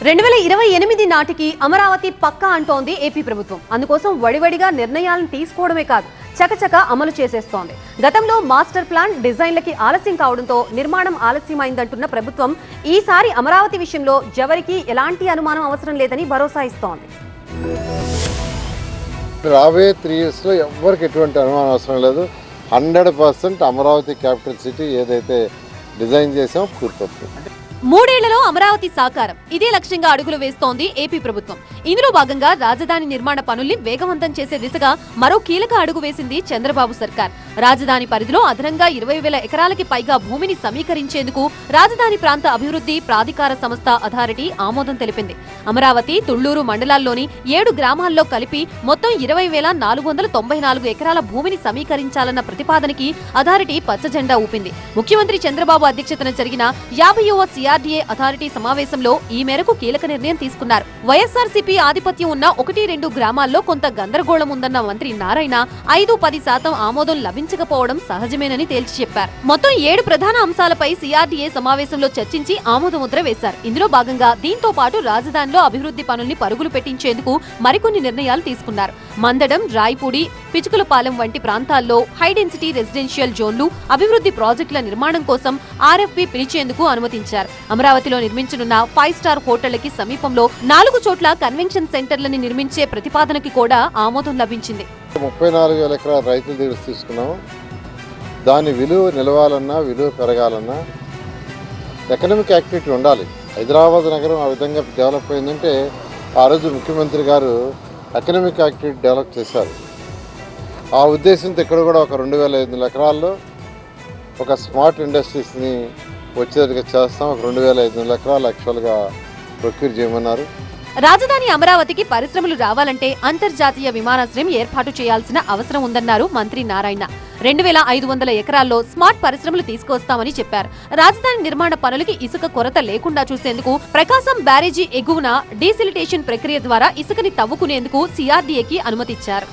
2028 నాటికి అమరావతి పక్కా అంటోంది ఏపీ ప్రభుత్వం. అందుకోసం వడివడిగా నిర్ణయాలను తీసుకోవడమే కాదు, చకచక అమలు చేసేస్తోంది. గతంలో మాస్టర్ ప్లాన్ డిజైన్లకి ఆలస్యం కావడంతో నిర్మాణం ఆలస్యమైందంటున్న ప్రభుత్వం ఈసారి అమరావతి విషయంలో ఎవరికీ ఎలాంటి అనుమానం అవసరం లేదని భరోసా ఇస్తోంది. రాబోయే 3 years లో ఎవరికి ఎటువంటి అనుమానం అవసరం లేదు. 100% అమరావతి క్యాపిటల్ సిటీ ఏదైతే డిజైన్ చేసామో పూర్తవుతుంది. 3 ఏళ్లలో అమరావతి సాకారం, ఇదే లక్ష్యంగా అడుగులు వేస్తోంది ఏపీ ప్రభుత్వం. ఇందులో భాగంగా రాజధాని నిర్మాణ పనుల్ని వేగవంతం చేసే దిశగా మరో కీలక అడుగు వేసింది చంద్రబాబు సర్కార్. రాజధాని పరిధిలో అదనంగా 20,000 ఎకరాలకి పైగా భూమిని సమీకరించేందుకు రాజధాని ప్రాంత అభివృద్ధి ప్రాధికార సంస్థ అథారిటీ ఆమోదం తెలిపింది. అమరావతి, తుళ్లూరు మండలాల్లోని 7 గ్రామాల్లో కలిపి మొత్తం 20,494 ఎకరాల భూమిని సమీకరించాలన్న ప్రతిపాదనకి అథారిటీ పచ్చజెండా ఊపింది. ముఖ్యమంత్రి చంద్రబాబు అధ్యక్షతన జరిగిన 50వ సిఆర్డీఏ అథారిటీ సమావేశంలో ఈ మేరకు కీలక నిర్ణయం తీసుకున్నారు. వైఎస్ఆర్సీపీ ఆధిపత్యం ఉన్న 1-2 గ్రామాల్లో కొంత గందరగోళం ఉందన్న మంత్రి నారాయణ 5-10% ఆమోదం లభించకపోవడం సహజమేనని తేల్చి చెప్పారు. మొత్తం 7 ప్రధాన అంశాలపై సిఆర్డీఏ సమావేశంలో చర్చించి ఆమోదముద్ర వేశారు. ఇందులో భాగంగా దీంతో పాటు రాజధానిలో అభివృద్ధి పనుల్ని పరుగులు పెట్టించేందుకు మరికొన్ని నిర్ణయాలు తీసుకున్నారు. మందడం, రాయపూడి, పిచుకులపాలెం వంటి ప్రాంతాల్లో హైడెన్సిటీ రెసిడెన్షియల్ జోన్లు, అభివృద్ధి ప్రాజెక్టుల నిర్మాణం కోసం ఆర్ఎఫ్పి పిలిచేందుకు అనుమతించారు. అమరావతిలో నిర్మించనున్న 5 స్టార్ హోటళ్లకి సమీపంలో 4 చోట్ల కన్వెన్షన్ సెంటర్లని నిర్మించే ప్రతిపాదనకి కూడా ఆమోదం లభించింది. 34,000 ఎకరాల రైతుల దగ్గర తీసుకున్నాము. దాని విలువ నిలవాలన్నా, విలువ పెరగాలన్నా ఎకనామిక్ యాక్టివిటీ ఉండాలి. హైదరాబాద్ నగరం ఆ విధంగా డెవలప్ అయిందంటే ఆ రోజు ముఖ్యమంత్రి గారు ఎకనామిక్ యాక్టివిటీ డెవలప్ చేశారు. ఆ ఉద్దేశంతో ఇక్కడ కూడా ఒక 2,500 ఎకరాల్లో ఒక స్మార్ట్ ఇండస్ట్రీస్ని వచ్చేట్టుగా చేస్తాం. ఒక 2,500 ఎకరాలు యాక్చువల్గా ప్రొక్యూర్ చేయమన్నారు. రాజధాని అమరావతికి పరిశ్రమలు రావాలంటే అంతర్జాతీయ విమానాశ్రయం ఏర్పాటు చేయాల్సిన అవసరం ఉందన్నారు మంత్రి నారాయణ. 2,500 ఎకరాల్లో స్మార్ట్ పరిశ్రమలు తీసుకొస్తామని చెప్పారు. రాజధాని నిర్మాణ పనులకి ఇసుక కొరత లేకుండా చూసేందుకు ప్రకాశం బ్యారేజీ ఎగువన డీసిలిటేషన్ ప్రక్రియ ద్వారా ఇసుకని తవ్వుకునేందుకు సిఆర్డీఏకి అనుమతిచ్చారు.